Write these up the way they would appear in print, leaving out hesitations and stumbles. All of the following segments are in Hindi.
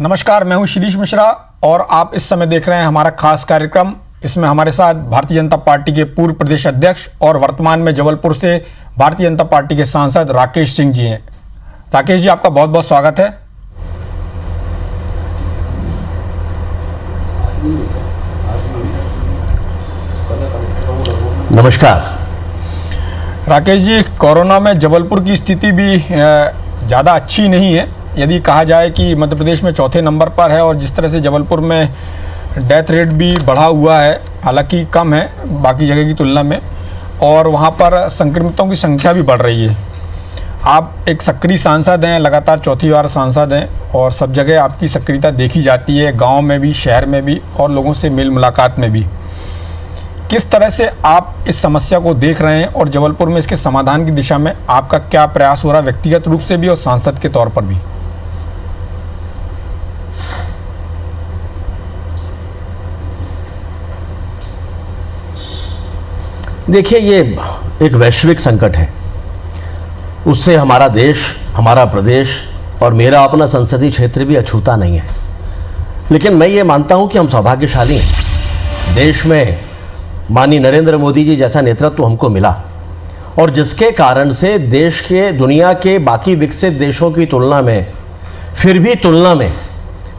नमस्कार, मैं हूं शिरीष मिश्रा और आप इस समय देख रहे हैं हमारा खास कार्यक्रम। इसमें हमारे साथ भारतीय जनता पार्टी के पूर्व प्रदेश अध्यक्ष और वर्तमान में जबलपुर से भारतीय जनता पार्टी के सांसद राकेश सिंह जी हैं। राकेश जी, आपका बहुत बहुत स्वागत है। नमस्कार। राकेश जी, कोरोना में जबलपुर की स्थिति भी ज़्यादा अच्छी नहीं है। यदि कहा जाए कि मध्य प्रदेश में चौथे नंबर पर है और जिस तरह से जबलपुर में डेथ रेट भी बढ़ा हुआ है, हालांकि कम है बाकी जगह की तुलना में, और वहां पर संक्रमितों की संख्या भी बढ़ रही है। आप एक सक्रिय सांसद हैं, लगातार चौथी बार सांसद हैं और सब जगह आपकी सक्रियता देखी जाती है, गांव में भी, शहर में भी और लोगों से मेल मुलाकात में भी। किस तरह से आप इस समस्या को देख रहे हैं और जबलपुर में इसके समाधान की दिशा में आपका क्या प्रयास हो रहा है, व्यक्तिगत रूप से भी और सांसद के तौर पर भी? देखिए, ये एक वैश्विक संकट है। उससे हमारा देश, हमारा प्रदेश और मेरा अपना संसदीय क्षेत्र भी अछूता नहीं है। लेकिन मैं ये मानता हूं कि हम सौभाग्यशाली हैं। देश में माननीय नरेंद्र मोदी जी जैसा नेतृत्व हमको मिला और जिसके कारण से देश के, दुनिया के बाकी विकसित देशों की तुलना में, फिर भी तुलना में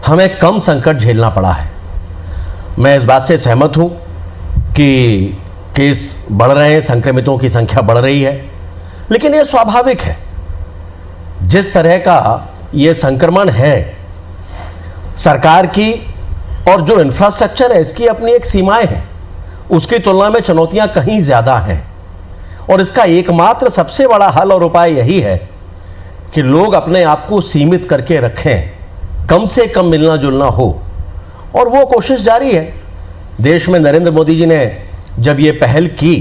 हमें कम संकट झेलना पड़ा है। मैं इस बात से सहमत हूं कि केस बढ़ रहे हैं, संक्रमितों की संख्या बढ़ रही है, लेकिन ये स्वाभाविक है। जिस तरह का ये संक्रमण है, सरकार की और जो इंफ्रास्ट्रक्चर है इसकी अपनी एक सीमाएं हैं। उसकी तुलना में चुनौतियां कहीं ज़्यादा हैं और इसका एकमात्र सबसे बड़ा हल और उपाय यही है कि लोग अपने आप को सीमित करके रखें, कम से कम मिलना जुलना हो, और वो कोशिश जारी है। देश में नरेंद्र मोदी जी ने जब ये पहल की,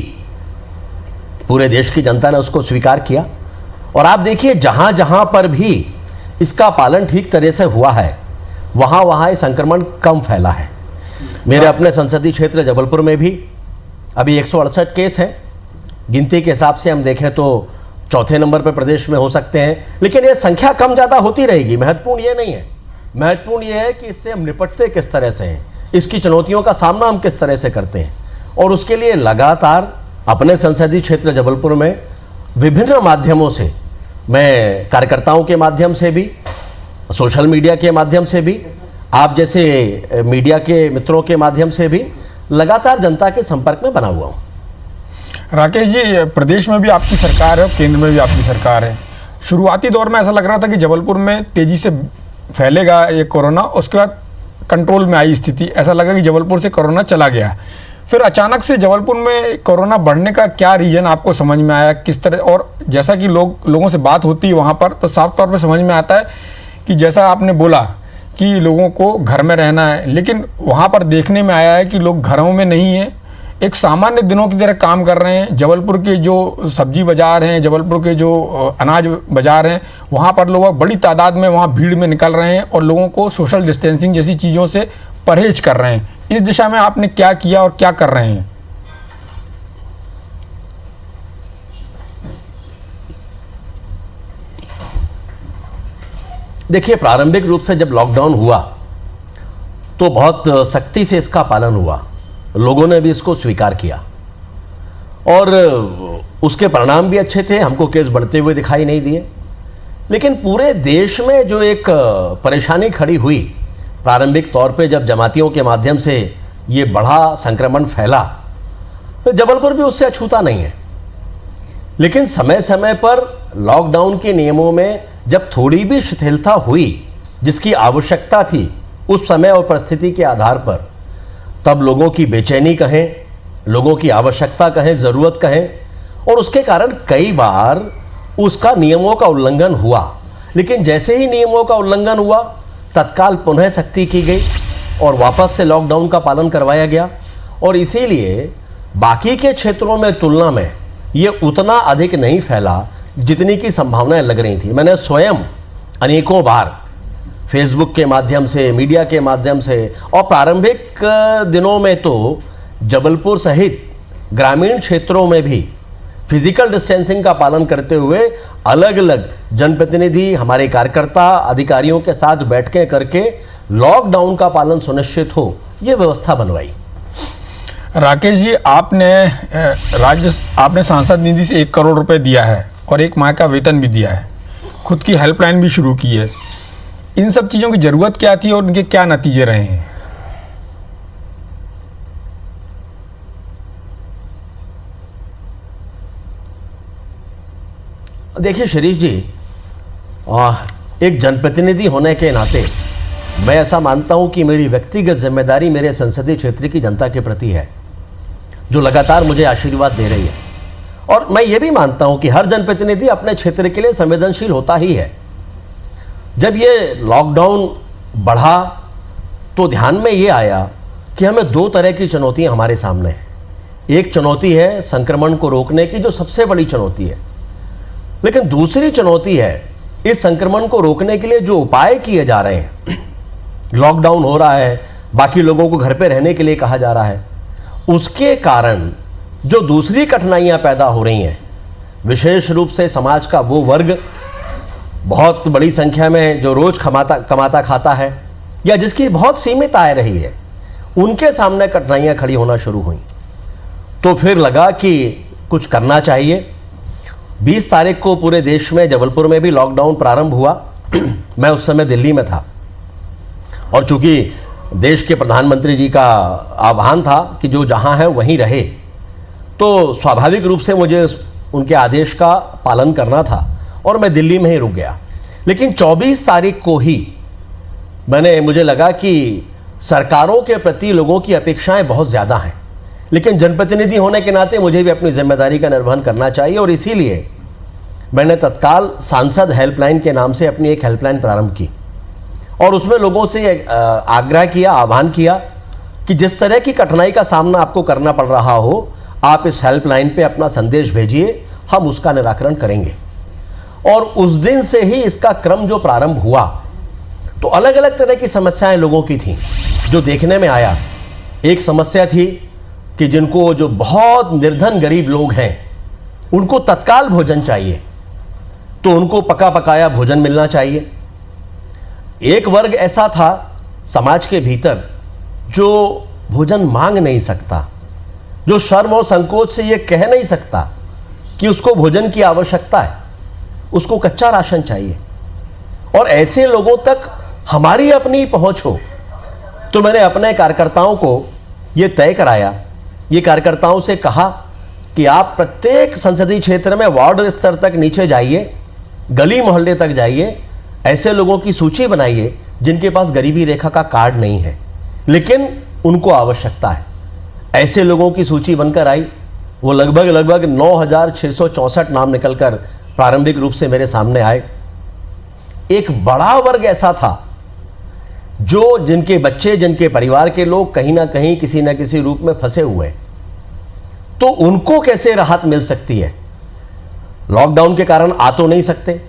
पूरे देश की जनता ने उसको स्वीकार किया और आप देखिए जहां जहां पर भी इसका पालन ठीक तरह से हुआ है, वहां वहां ये संक्रमण कम फैला है। मेरे अपने संसदीय क्षेत्र जबलपुर में भी अभी 168 केस हैं। गिनती के हिसाब से हम देखें तो चौथे नंबर पर प्रदेश में हो सकते हैं, लेकिन ये संख्या कम ज़्यादा होती रहेगी। महत्वपूर्ण ये नहीं है, महत्वपूर्ण ये है कि इससे हम निपटते किस तरह से हैं, इसकी चुनौतियों का सामना हम किस तरह से करते हैं। और उसके लिए लगातार अपने संसदीय क्षेत्र जबलपुर में विभिन्न माध्यमों से, मैं कार्यकर्ताओं के माध्यम से भी, सोशल मीडिया के माध्यम से भी, आप जैसे मीडिया के मित्रों के माध्यम से भी लगातार जनता के संपर्क में बना हुआ हूँ। राकेश जी, प्रदेश में भी आपकी सरकार है और केंद्र में भी आपकी सरकार है। शुरुआती दौर में ऐसा लग रहा था कि जबलपुर में तेज़ी से फैलेगा ये कोरोना, उसके बाद कंट्रोल में आई स्थिति, ऐसा लगा कि जबलपुर से कोरोना चला गया। फिर अचानक से जबलपुर में कोरोना बढ़ने का क्या रीजन आपको समझ में आया, किस तरह? और जैसा कि लोगों से बात होती है वहाँ पर, तो साफ तौर पर समझ में आता है कि जैसा आपने बोला कि लोगों को घर में रहना है, लेकिन वहाँ पर देखने में आया है कि लोग घरों में नहीं हैं, एक सामान्य दिनों की तरह काम कर रहे हैं। जबलपुर के जो सब्जी बाज़ार हैं, जबलपुर के जो अनाज बाज़ार हैं, वहाँ पर लोग बड़ी तादाद में वहाँ भीड़ में निकल रहे हैं और लोगों को सोशल डिस्टेंसिंग जैसी चीज़ों से परहेज कर रहे हैं। इस दिशा में आपने क्या किया और क्या कर रहे हैं? देखिए, प्रारंभिक रूप से जब लॉकडाउन हुआ तो बहुत सख्ती से इसका पालन हुआ, लोगों ने भी इसको स्वीकार किया और उसके परिणाम भी अच्छे थे। हमको केस बढ़ते हुए दिखाई नहीं दिए। लेकिन पूरे देश में जो एक परेशानी खड़ी हुई प्रारंभिक तौर पे, जब जमातियों के माध्यम से ये बड़ा संक्रमण फैला, तो जबलपुर भी उससे अछूता नहीं है। लेकिन समय समय पर लॉकडाउन के नियमों में जब थोड़ी भी शिथिलता हुई, जिसकी आवश्यकता थी उस समय और परिस्थिति के आधार पर, तब लोगों की बेचैनी कहें, लोगों की आवश्यकता कहें, ज़रूरत कहें, और उसके कारण कई बार उसका नियमों का उल्लंघन हुआ। लेकिन जैसे ही नियमों का उल्लंघन हुआ, तत्काल पुनः सख्ती की गई और वापस से लॉकडाउन का पालन करवाया गया। और इसीलिए बाकी के क्षेत्रों में तुलना में ये उतना अधिक नहीं फैला जितनी की संभावनाएं लग रही थी। मैंने स्वयं अनेकों बार फेसबुक के माध्यम से, मीडिया के माध्यम से, और प्रारंभिक दिनों में तो जबलपुर सहित ग्रामीण क्षेत्रों में भी फिजिकल डिस्टेंसिंग का पालन करते हुए अलग अलग जनप्रतिनिधि, हमारे कार्यकर्ता, अधिकारियों के साथ बैठकें करके लॉकडाउन का पालन सुनिश्चित हो, ये व्यवस्था बनवाई। राकेश जी, आपने सांसद निधि से 1 करोड़ रुपए दिया है और 1 माह का वेतन भी दिया है, खुद की हेल्पलाइन भी शुरू की है। इन सब चीज़ों की ज़रूरत क्या थी और इनके क्या नतीजे रहे हैं? देखिए शिरीष जी, एक जनप्रतिनिधि होने के नाते मैं ऐसा मानता हूं कि मेरी व्यक्तिगत जिम्मेदारी मेरे संसदीय क्षेत्र की जनता के प्रति है, जो लगातार मुझे आशीर्वाद दे रही है। और मैं ये भी मानता हूं कि हर जनप्रतिनिधि अपने क्षेत्र के लिए संवेदनशील होता ही है। जब ये लॉकडाउन बढ़ा तो ध्यान में ये आया कि हमें 2 तरह की चुनौतियां हमारे सामने हैं। एक चुनौती है संक्रमण को रोकने की, जो सबसे बड़ी चुनौती है, लेकिन दूसरी चुनौती है इस संक्रमण को रोकने के लिए जो उपाय किए जा रहे हैं। लॉकडाउन हो रहा है, बाकी लोगों को घर पे रहने के लिए कहा जा रहा है, उसके कारण जो दूसरी कठिनाइयां पैदा हो रही हैं, विशेष रूप से समाज का वो वर्ग बहुत बड़ी संख्या में जो रोज कमाता खाता है या जिसकी बहुत सीमित आय रही है, उनके सामने कठिनाइयां खड़ी होना शुरू हुई। तो फिर लगा कि कुछ करना चाहिए। 20 तारीख को पूरे देश में, जबलपुर में भी लॉकडाउन प्रारंभ हुआ। मैं उस समय दिल्ली में था और चूंकि देश के प्रधानमंत्री जी का आह्वान था कि जो जहां है वहीं रहे, तो स्वाभाविक रूप से मुझे उनके आदेश का पालन करना था और मैं दिल्ली में ही रुक गया। लेकिन 24 तारीख को ही मुझे लगा कि सरकारों के प्रति लोगों की अपेक्षाएं बहुत ज़्यादा हैं, लेकिन जनप्रतिनिधि होने के नाते मुझे भी अपनी जिम्मेदारी का निर्वहन करना चाहिए और इसीलिए मैंने तत्काल सांसद हेल्पलाइन के नाम से अपनी एक हेल्पलाइन प्रारंभ की और उसमें लोगों से आग्रह किया, आह्वान किया कि जिस तरह की कठिनाई का सामना आपको करना पड़ रहा हो, आप इस हेल्पलाइन पे अपना संदेश भेजिए, हम उसका निराकरण करेंगे। और उस दिन से ही इसका क्रम जो प्रारंभ हुआ, तो अलग अलग तरह की समस्याएं लोगों की थीं। जो देखने में आया, एक समस्या थी कि जिनको जो बहुत निर्धन गरीब लोग हैं, उनको तत्काल भोजन चाहिए, तो उनको पका पकाया भोजन मिलना चाहिए। एक वर्ग ऐसा था समाज के भीतर जो भोजन मांग नहीं सकता, जो शर्म और संकोच से ये कह नहीं सकता कि उसको भोजन की आवश्यकता है, उसको कच्चा राशन चाहिए। और ऐसे लोगों तक हमारी अपनी पहुंच हो, तो मैंने अपने कार्यकर्ताओं को ये तय कराया, ये कार्यकर्ताओं से कहा कि आप प्रत्येक संसदीय क्षेत्र में वार्ड स्तर तक नीचे जाइए, गली मोहल्ले तक जाइए, ऐसे लोगों की सूची बनाइए जिनके पास गरीबी रेखा का कार्ड नहीं है लेकिन उनको आवश्यकता है। ऐसे लोगों की सूची बनकर आई। वो लगभग 9,664 नाम निकलकर प्रारंभिक रूप से मेरे सामने आए। एक बड़ा वर्ग ऐसा था जो जिनके बच्चे, जिनके परिवार के लोग कहीं ना कहीं किसी न किसी रूप में फंसे हुए, तो उनको कैसे राहत मिल सकती है? लॉकडाउन के कारण आ तो नहीं सकते,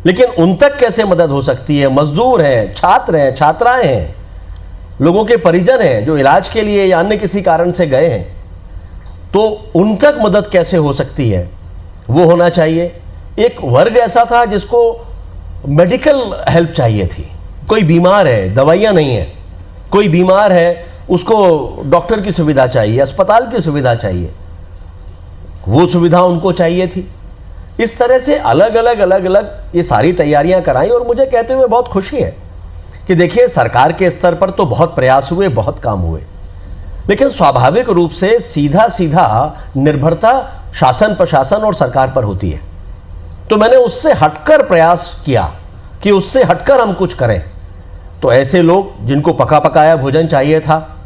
लेकिन उन तक कैसे मदद हो सकती है? मजदूर हैं, छात्र हैं, छात्राएं हैं, लोगों के परिजन हैं जो इलाज के लिए या अन्य किसी कारण से गए हैं, तो उन तक मदद कैसे हो सकती है? वो होना चाहिए। एक वर्ग ऐसा था जिसको मेडिकल हेल्प चाहिए थी। कोई बीमार है, दवाइयाँ नहीं है, कोई बीमार है, उसको डॉक्टर की सुविधा चाहिए, अस्पताल की सुविधा चाहिए, वो सुविधा उनको चाहिए थी। इस तरह से अलग अलग ये सारी तैयारियां कराई और मुझे कहते हुए बहुत खुशी है कि देखिए, सरकार के स्तर पर तो बहुत प्रयास हुए, बहुत काम हुए, लेकिन स्वाभाविक रूप से सीधा निर्भरता शासन, प्रशासन और सरकार पर होती है। तो मैंने उससे हटकर प्रयास किया कि उससे हटकर हम कुछ करें। तो ऐसे लोग जिनको पका पकाया भोजन चाहिए था,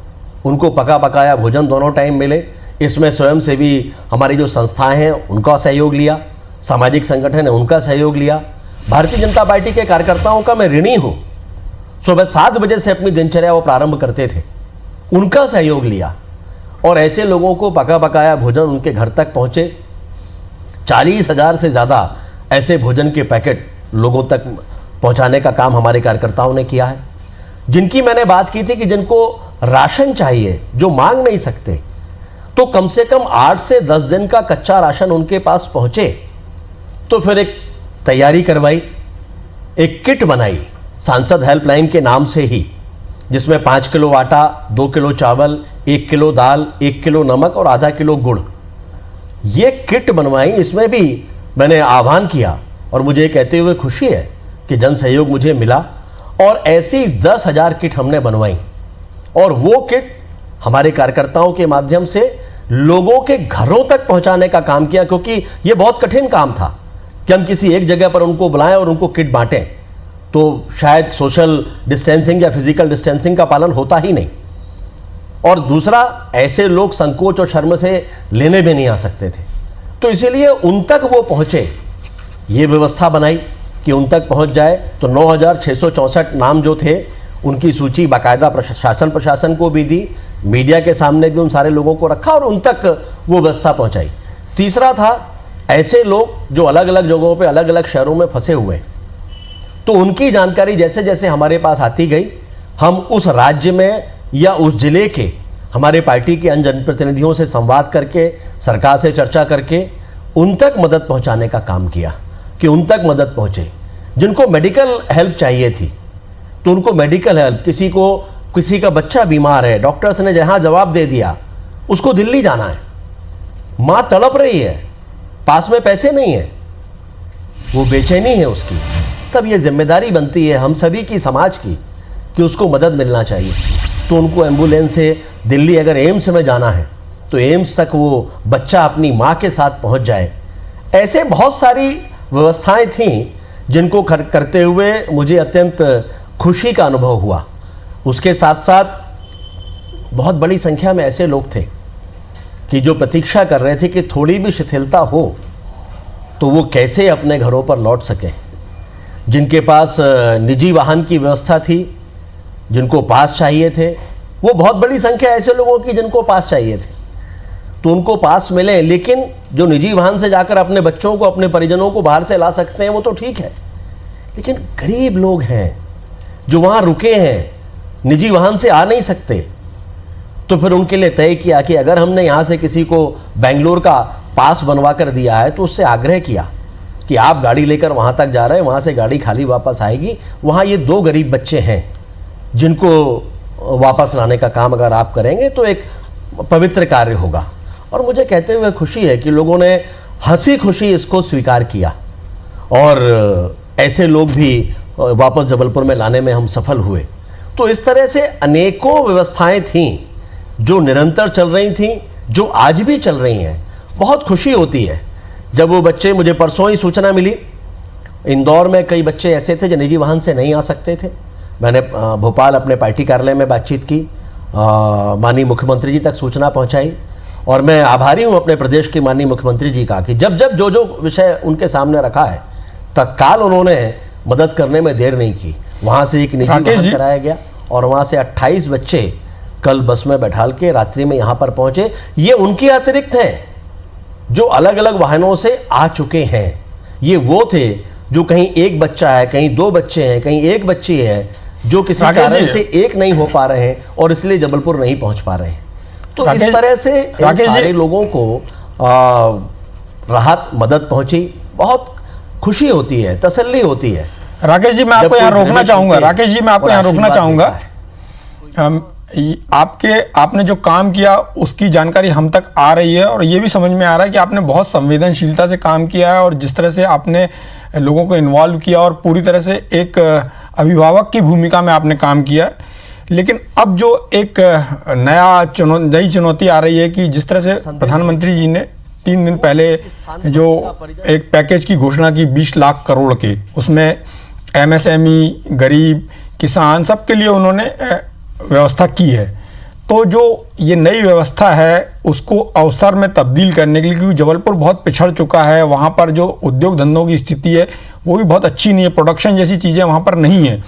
उनको पका पकाया भोजन दोनों टाइम मिले। इसमें स्वयंसेवी हमारी जो संस्थाएं हैं उनका सहयोग लिया, सामाजिक संगठन है उनका सहयोग लिया, भारतीय जनता पार्टी के कार्यकर्ताओं का मैं ऋणी हूँ। सुबह 7 बजे से अपनी दिनचर्या वो प्रारंभ करते थे, उनका सहयोग लिया और ऐसे लोगों को पका पकाया भोजन उनके घर तक पहुँचे। 40,000 से ज़्यादा ऐसे भोजन के पैकेट लोगों तक पहुंचाने का काम हमारे कार्यकर्ताओं ने किया है। जिनकी मैंने बात की थी कि जिनको राशन चाहिए, जो मांग नहीं सकते, तो कम से कम 8 से 10 दिन का कच्चा राशन उनके पास पहुंचे। तो फिर एक तैयारी करवाई, एक किट बनाई सांसद हेल्पलाइन के नाम से ही, जिसमें 5 किलो आटा, 2 किलो चावल, 1 किलो दाल, 1 किलो नमक और आधा किलो गुड़, ये किट बनवाई। इसमें भी मैंने आह्वान किया और मुझे ये कहते हुए खुशी है कि जन सहयोग मुझे मिला और ऐसी 10,000 किट हमने बनवाई और वो किट हमारे कार्यकर्ताओं के माध्यम से लोगों के घरों तक पहुंचाने का काम किया, क्योंकि ये बहुत कठिन काम था कि हम किसी एक जगह पर उनको बुलाएं और उनको किट बांटें, तो शायद सोशल डिस्टेंसिंग या फिजिकल डिस्टेंसिंग का पालन होता ही नहीं, और दूसरा ऐसे लोग संकोच और शर्म से लेने भी नहीं आ सकते थे। तो इसीलिए उन तक वो पहुंचे, ये व्यवस्था बनाई कि उन तक पहुंच जाए। तो 9,664 नाम जो थे उनकी सूची बाकायदा प्रशासन को भी दी, मीडिया के सामने भी उन सारे लोगों को रखा और उन तक वो व्यवस्था पहुंचाई। तीसरा था ऐसे लोग जो अलग अलग जगहों पे अलग अलग शहरों में फंसे हुए, तो उनकी जानकारी जैसे जैसे हमारे पास आती गई, हम उस राज्य में या उस जिले के हमारे पार्टी के अन्य जनप्रतिनिधियों से संवाद करके, सरकार से चर्चा करके उन तक मदद पहुंचाने का काम किया कि उन तक मदद पहुंचे। जिनको मेडिकल हेल्प चाहिए थी तो उनको मेडिकल हेल्प, किसी का बच्चा बीमार है, डॉक्टर्स ने जहां जवाब दे दिया उसको दिल्ली जाना है, मां तड़प रही है, पास में पैसे नहीं है, वो बेचैनी है उसकी, तब ये जिम्मेदारी बनती है हम सभी की, समाज की, कि उसको मदद मिलना चाहिए। तो उनको एम्बुलेंस से दिल्ली अगर एम्स में जाना है तो एम्स तक वो बच्चा अपनी माँ के साथ पहुँच जाए। ऐसे बहुत सारी व्यवस्थाएं थीं जिनको करते हुए मुझे अत्यंत खुशी का अनुभव हुआ। उसके साथ साथ बहुत बड़ी संख्या में ऐसे लोग थे कि जो प्रतीक्षा कर रहे थे कि थोड़ी भी शिथिलता हो तो वो कैसे अपने घरों पर लौट सकें। जिनके पास निजी वाहन की व्यवस्था थी, जिनको पास चाहिए थे, वो बहुत बड़ी संख्या ऐसे लोगों की जिनको पास चाहिए थे, तो उनको पास मिले। लेकिन जो निजी वाहन से जाकर अपने बच्चों को, अपने परिजनों को बाहर से ला सकते हैं वो तो ठीक है, लेकिन गरीब लोग हैं जो वहाँ रुके हैं, निजी वाहन से आ नहीं सकते, तो फिर उनके लिए तय किया कि अगर हमने यहाँ से किसी को बेंगलोर का पास बनवा कर दिया है तो उससे आग्रह किया कि आप गाड़ी लेकर वहाँ तक जा रहे हैं, वहाँ से गाड़ी खाली वापस आएगी, वहाँ ये 2 गरीब बच्चे हैं जिनको वापस लाने का काम अगर आप करेंगे तो एक पवित्र कार्य होगा। और मुझे कहते हुए खुशी है कि लोगों ने हंसी खुशी इसको स्वीकार किया और ऐसे लोग भी वापस जबलपुर में लाने में हम सफल हुए। तो इस तरह से अनेकों व्यवस्थाएं थीं जो निरंतर चल रही थीं, जो आज भी चल रही हैं। बहुत खुशी होती है जब वो बच्चे, मुझे परसों ही सूचना मिली, इंदौर में कई बच्चे ऐसे थे जो निजी वाहन से नहीं आ सकते थे। मैंने भोपाल अपने पार्टी कार्यालय में बातचीत की, माननीय मुख्यमंत्री जी तक सूचना पहुंचाई और मैं आभारी हूं अपने प्रदेश के माननीय मुख्यमंत्री जी का कि जब जब जो विषय उनके सामने रखा है तत्काल उन्होंने मदद करने में देर नहीं की। वहाँ से एक निजी वाहन कराया गया और वहाँ से 28 बच्चे कल बस में बैठाल के रात्रि में यहाँ पर पहुँचे। ये उनके अतिरिक्त हैं जो अलग अलग वाहनों से आ चुके हैं। ये वो थे जो कहीं एक बच्चा है, कहीं 2 बच्चे हैं, कहीं एक बच्ची है, जो किसी कारण से एक नहीं हो पा रहे हैं और इसलिए जबलपुर नहीं पहुँच पा रहे हैं। तो इस तरह से इन सारे लोगों को राहत मदद पहुँची, बहुत खुशी होती है, तसल्ली होती है। राकेश जी, मैं आपको यहाँ रोकना चाहूँगा। राकेश जी, मैं आपको यहाँ रोकना चाहूँगा। आपने जो काम किया उसकी जानकारी हम तक आ रही है और ये भी समझ में आ रहा है कि आपने बहुत संवेदनशीलता से काम किया है और जिस तरह से आपने लोगों को इन्वॉल्व किया और पूरी तरह से एक अभिभावक की भूमिका में आपने काम किया। लेकिन अब जो एक नई चुनौती आ रही है कि जिस तरह से प्रधानमंत्री जी ने 3 दिन पहले जो एक पैकेज की घोषणा की 20 लाख करोड़ की, उसमें MSME, गरीब, किसान, सबके लिए उन्होंने व्यवस्था की है। तो जो ये नई व्यवस्था है उसको अवसर में तब्दील करने के लिए, क्योंकि जबलपुर बहुत पिछड़ चुका है, वहाँ पर जो उद्योग धंधों की स्थिति है वो भी बहुत अच्छी नहीं है, प्रोडक्शन जैसी चीज़ें वहाँ पर नहीं है।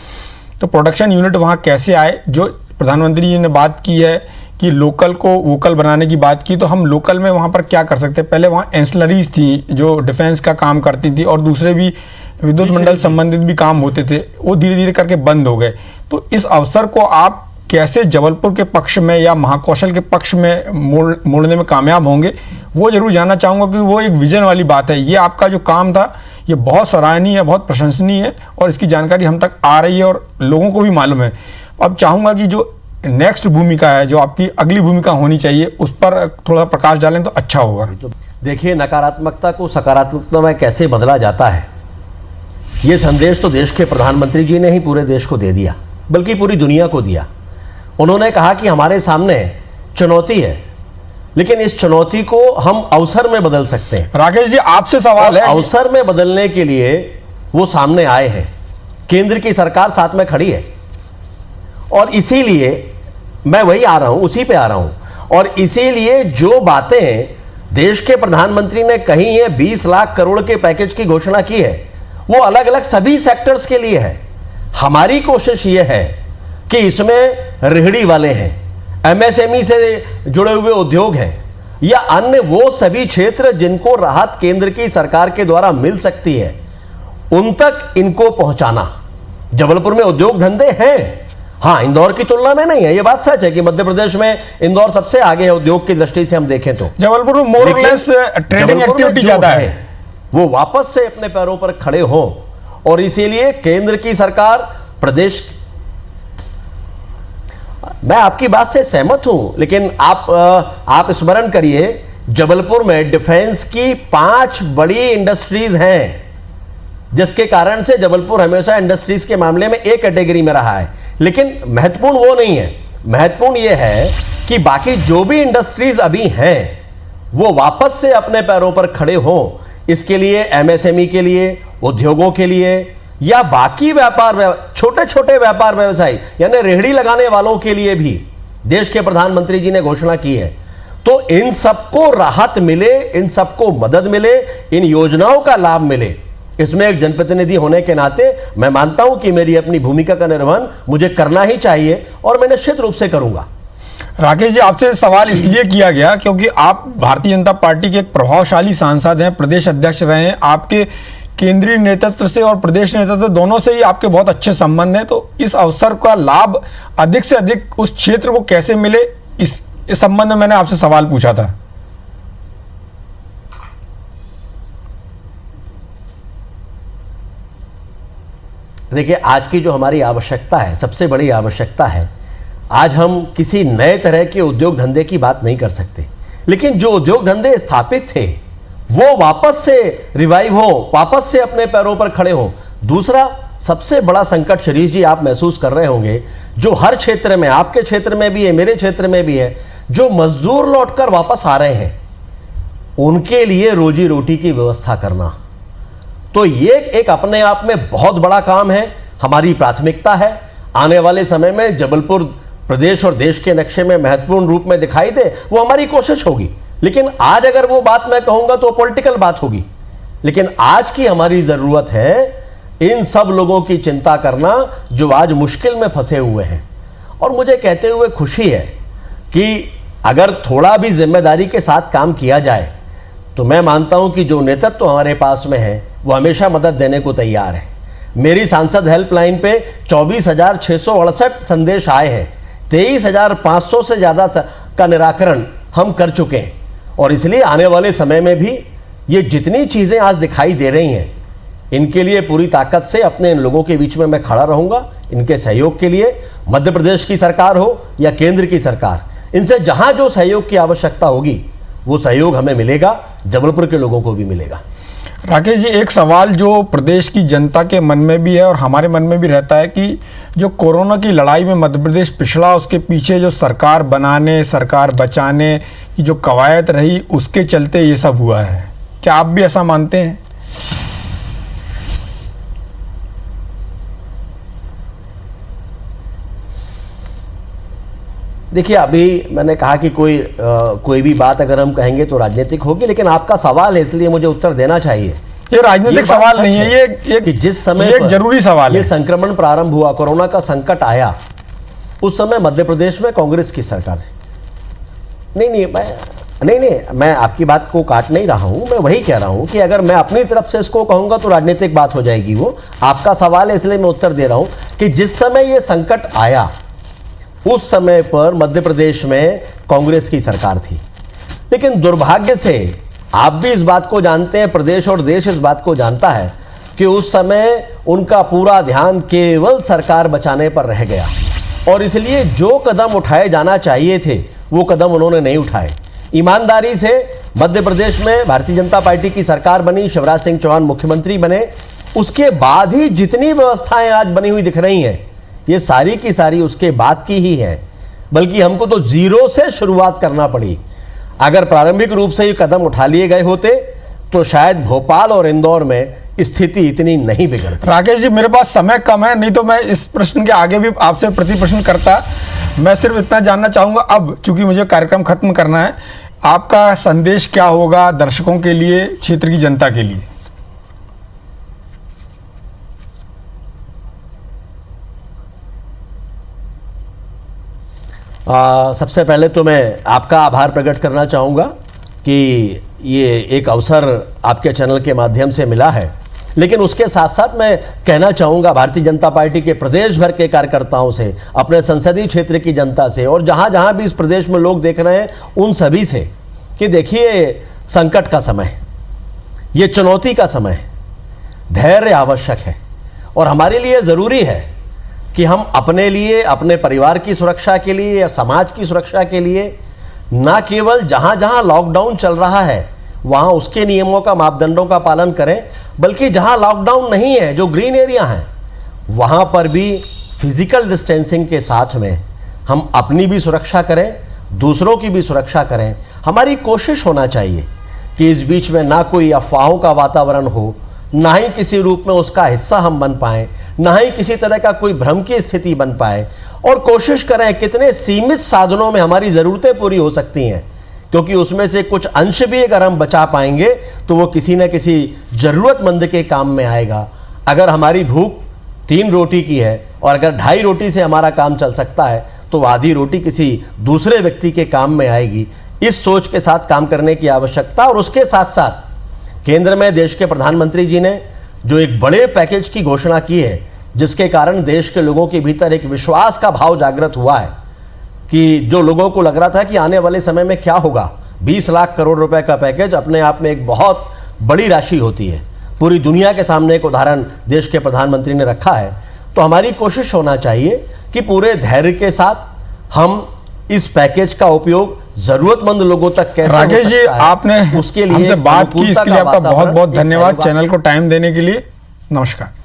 तो प्रोडक्शन यूनिट वहाँ कैसे आए? जो प्रधानमंत्री जी ने बात की है कि लोकल को वोकल बनाने की बात की, तो हम लोकल में वहाँ पर क्या कर सकते हैं? पहले वहाँ एंसलरीज थी जो डिफेंस का काम करती थी और दूसरे भी विद्युत मंडल संबंधित भी काम होते थे, वो धीरे धीरे करके बंद हो गए। तो इस अवसर को आप कैसे जबलपुर के पक्ष में या महाकौशल के पक्ष में मोड़ने में कामयाब होंगे, वो जरूर जानना चाहूँगा, क्योंकि वो एक विजन वाली बात है। ये आपका जो काम था ये बहुत सराहनीय है, बहुत प्रशंसनीय है और इसकी जानकारी हम तक आ रही है और लोगों को भी मालूम है। अब चाहूँगा कि जो नेक्स्ट भूमिका है, जो आपकी अगली भूमिका होनी चाहिए, उस पर थोड़ा प्रकाश डालें तो अच्छा होगा। तो देखिए, नकारात्मकता को सकारात्मकता में कैसे बदला जाता है, ये संदेश तो देश के प्रधानमंत्री जी ने ही पूरे देश को दे दिया, बल्कि पूरी दुनिया को दिया। उन्होंने कहा कि हमारे सामने चुनौती है, लेकिन इस चुनौती को हम अवसर में बदल सकते हैं। राकेश जी, आपसे सवाल है। अवसर में बदलने के लिए वो सामने आए हैं, केंद्र की सरकार साथ में खड़ी है, और इसीलिए मैं वही आ रहा हूं, उसी पे आ रहा हूं। और इसीलिए जो बातें देश के प्रधानमंत्री ने कही है, 20 लाख करोड़ के पैकेज की घोषणा की है, वो अलग अलग सभी सेक्टर्स के लिए है। हमारी कोशिश ये है कि इसमें रेहड़ी वाले हैं, एमएसएमई से जुड़े हुए उद्योग हैं, या अन्य वो सभी क्षेत्र जिनको राहत केंद्र की सरकार के द्वारा मिल सकती है, उन तक इनको पहुंचाना। जबलपुर में उद्योग धंधे हैं, हाँ, इंदौर की तुलना में नहीं है, ये बात सच है कि मध्य प्रदेश में इंदौर सबसे आगे है उद्योग की दृष्टि से हम देखें तो। जबलपुर में मोर और लेस ट्रेडिंग एक्टिविटी ज्यादा है, वो वापस से अपने पैरों पर खड़े हों, और इसीलिए केंद्र की सरकार, प्रदेश, मैं आपकी बात से सहमत हूं, लेकिन आप स्मरण करिए, जबलपुर में डिफेंस की 5 बड़ी इंडस्ट्रीज हैं, जिसके कारण से जबलपुर हमेशा इंडस्ट्रीज के मामले में एक कैटेगरी में रहा है। लेकिन महत्वपूर्ण वो नहीं है, महत्वपूर्ण ये है कि बाकी जो भी इंडस्ट्रीज अभी हैं, वो वापस से अपने पैरों पर खड़े हों। इसके लिए एमएसएमई के लिए, उद्योगों के लिए, या बाकी छोटे छोटे व्यापार व्यवसाय यानी रेहड़ी लगाने वालों के लिए भी देश के प्रधानमंत्री जी ने घोषणा की है। तो इन सबको राहत मिले, इन सबको मदद मिले, इन योजनाओं का लाभ मिले, इसमें एक जनप्रतिनिधि होने के नाते मैं मानता हूं कि मेरी अपनी भूमिका का निर्वहन मुझे करना ही चाहिए, और मैं निश्चित रूप से करूंगा। राकेश जी, आपसे सवाल इसलिए किया गया क्योंकि आप भारतीय जनता पार्टी के एक प्रभावशाली सांसद हैं, प्रदेश अध्यक्ष रहे हैं, आपके केंद्रीय नेतृत्व से और प्रदेश नेतृत्व दोनों से ही आपके बहुत अच्छे संबंध हैं। तो इस अवसर का लाभ अधिक से अधिक उस क्षेत्र को कैसे मिले, इस संबंध में मैंने आपसे सवाल पूछा था। देखिए, आज की जो हमारी आवश्यकता है, सबसे बड़ी आवश्यकता है, आज हम किसी नए तरह के उद्योग धंधे की बात नहीं कर सकते, लेकिन जो उद्योग धंधे स्थापित थे वो वापस से रिवाइव हो, वापस से अपने पैरों पर खड़े हो। दूसरा सबसे बड़ा संकट शिरीष जी आप महसूस कर रहे होंगे, जो हर क्षेत्र में, आपके क्षेत्र में भी है, मेरे क्षेत्र में भी है, जो मजदूर लौटकर वापस आ रहे हैं, उनके लिए रोजी रोटी की व्यवस्था करना। तो ये एक अपने आप में बहुत बड़ा काम है, हमारी प्राथमिकता है। आने वाले समय में जबलपुर प्रदेश और देश के नक्शे में महत्वपूर्ण रूप में दिखाई दे, वो हमारी कोशिश होगी। लेकिन आज अगर वो बात मैं कहूंगा तो पॉलिटिकल बात होगी, लेकिन आज की हमारी जरूरत है इन सब लोगों की चिंता करना जो आज मुश्किल में फंसे हुए हैं। और मुझे कहते हुए खुशी है कि अगर थोड़ा भी जिम्मेदारी के साथ काम किया जाए तो मैं मानता हूं कि जो नेतृत्व हमारे पास में है वो हमेशा मदद देने को तैयार है। मेरी सांसद हेल्पलाइन पे 24,668 संदेश आए हैं, 23,500 से ज़्यादा का निराकरण हम कर चुके हैं। और इसलिए आने वाले समय में भी ये जितनी चीज़ें आज दिखाई दे रही हैं, इनके लिए पूरी ताकत से अपने इन लोगों के बीच में मैं खड़ा रहूँगा। इनके सहयोग के लिए मध्य प्रदेश की सरकार हो या केंद्र की सरकार, इनसे जहाँ जो सहयोग की आवश्यकता होगी वो सहयोग हमें मिलेगा, जबलपुर के लोगों को भी मिलेगा। राकेश जी, एक सवाल जो प्रदेश की जनता के मन में भी है और हमारे मन में भी रहता है कि जो कोरोना की लड़ाई में मध्य प्रदेश पिछड़ा, उसके पीछे जो सरकार बनाने, सरकार बचाने की जो कवायद रही, उसके चलते ये सब हुआ है। क्या आप भी ऐसा मानते हैं? देखिए, अभी मैंने कहा कि कोई भी बात अगर हम कहेंगे तो राजनीतिक होगी, लेकिन आपका सवाल है इसलिए मुझे उत्तर देना चाहिए। ये राजनीतिक सवाल नहीं है, ये कि जिस समय एक जरूरी सवाल है। ये संक्रमण प्रारंभ हुआ, कोरोना का संकट आया, उस समय मध्य प्रदेश में कांग्रेस की सरकार है। नहीं, मैं आपकी बात को काट नहीं रहा हूं, मैं वही कह रहा हूं कि अगर मैं अपनी तरफ से इसको कहूंगा तो राजनीतिक बात हो जाएगी। वो आपका सवाल है इसलिए मैं उत्तर दे रहा हूं कि जिस समय ये संकट आया उस समय पर मध्य प्रदेश में कांग्रेस की सरकार थी। लेकिन दुर्भाग्य से आप भी इस बात को जानते हैं, प्रदेश और देश इस बात को जानता है कि उस समय उनका पूरा ध्यान केवल सरकार बचाने पर रह गया। और इसलिए जो कदम उठाए जाना चाहिए थे वो कदम उन्होंने नहीं उठाए। ईमानदारी से मध्य प्रदेश में भारतीय जनता पार्टी की सरकार बनी, शिवराज सिंह चौहान मुख्यमंत्री बने, उसके बाद ही जितनी व्यवस्थाएं आज बनी हुई दिख रही हैं ये सारी की सारी उसके बाद की ही हैं, बल्कि हमको तो जीरो से शुरुआत करना पड़ी। अगर प्रारंभिक रूप से ये कदम उठा लिए गए होते तो शायद भोपाल और इंदौर में स्थिति इतनी नहीं बिगड़ती। राकेश जी, मेरे पास समय कम है, नहीं तो मैं इस प्रश्न के आगे भी आपसे प्रति प्रश्न करता। मैं सिर्फ इतना जानना चाहूँगा अब, चूंकि मुझे कार्यक्रम खत्म करना है, आपका संदेश क्या होगा दर्शकों के लिए, क्षेत्र की जनता के लिए? सबसे पहले तो मैं आपका आभार प्रकट करना चाहूँगा कि ये एक अवसर आपके चैनल के माध्यम से मिला है, लेकिन उसके साथ साथ मैं कहना चाहूँगा भारतीय जनता पार्टी के प्रदेश भर के कार्यकर्ताओं से, अपने संसदीय क्षेत्र की जनता से और जहाँ जहाँ भी इस प्रदेश में लोग देख रहे हैं उन सभी से कि देखिए, संकट का समय है, ये चुनौती का समय है, धैर्य आवश्यक है और हमारे लिए ज़रूरी है कि हम अपने लिए, अपने परिवार की सुरक्षा के लिए या समाज की सुरक्षा के लिए ना केवल जहाँ जहाँ लॉकडाउन चल रहा है वहाँ उसके नियमों का, मापदंडों का पालन करें, बल्कि जहाँ लॉकडाउन नहीं है, जो ग्रीन एरिया हैं, वहाँ पर भी फिजिकल डिस्टेंसिंग के साथ में हम अपनी भी सुरक्षा करें, दूसरों की भी सुरक्षा करें। हमारी कोशिश होना चाहिए कि इस बीच में ना कोई अफवाहों का वातावरण हो, ना ही किसी रूप में उसका हिस्सा हम बन पाएँ, ना ही किसी तरह का कोई भ्रम की स्थिति बन पाए, और कोशिश करें कितने सीमित साधनों में हमारी ज़रूरतें पूरी हो सकती हैं, क्योंकि उसमें से कुछ अंश भी अगर हम बचा पाएंगे तो वो किसी न किसी ज़रूरतमंद के काम में आएगा। अगर हमारी भूख 3 रोटी की है और अगर 2.5 रोटी से हमारा काम चल सकता है तो आधी रोटी किसी दूसरे व्यक्ति के काम में आएगी। इस सोच के साथ काम करने की आवश्यकता, और उसके साथ साथ केंद्र में देश के प्रधानमंत्री जी ने जो एक बड़े पैकेज की घोषणा की है, जिसके कारण देश के लोगों के भीतर एक विश्वास का भाव जागृत हुआ है कि जो लोगों को लग रहा था कि आने वाले समय में क्या होगा, 20 लाख करोड़ रुपए का पैकेज अपने आप में एक बहुत बड़ी राशि होती है। पूरी दुनिया के सामने एक उदाहरण देश के प्रधानमंत्री ने रखा है। तो हमारी कोशिश होना चाहिए कि पूरे धैर्य के साथ हम इस पैकेज का उपयोग जरूरतमंद लोगों तक कैसे राकेश जी, आपने उसके लिए हमसे बात की, इसके लिए आपका बहुत बहुत धन्यवाद, चैनल को टाइम देने के लिए। नमस्कार।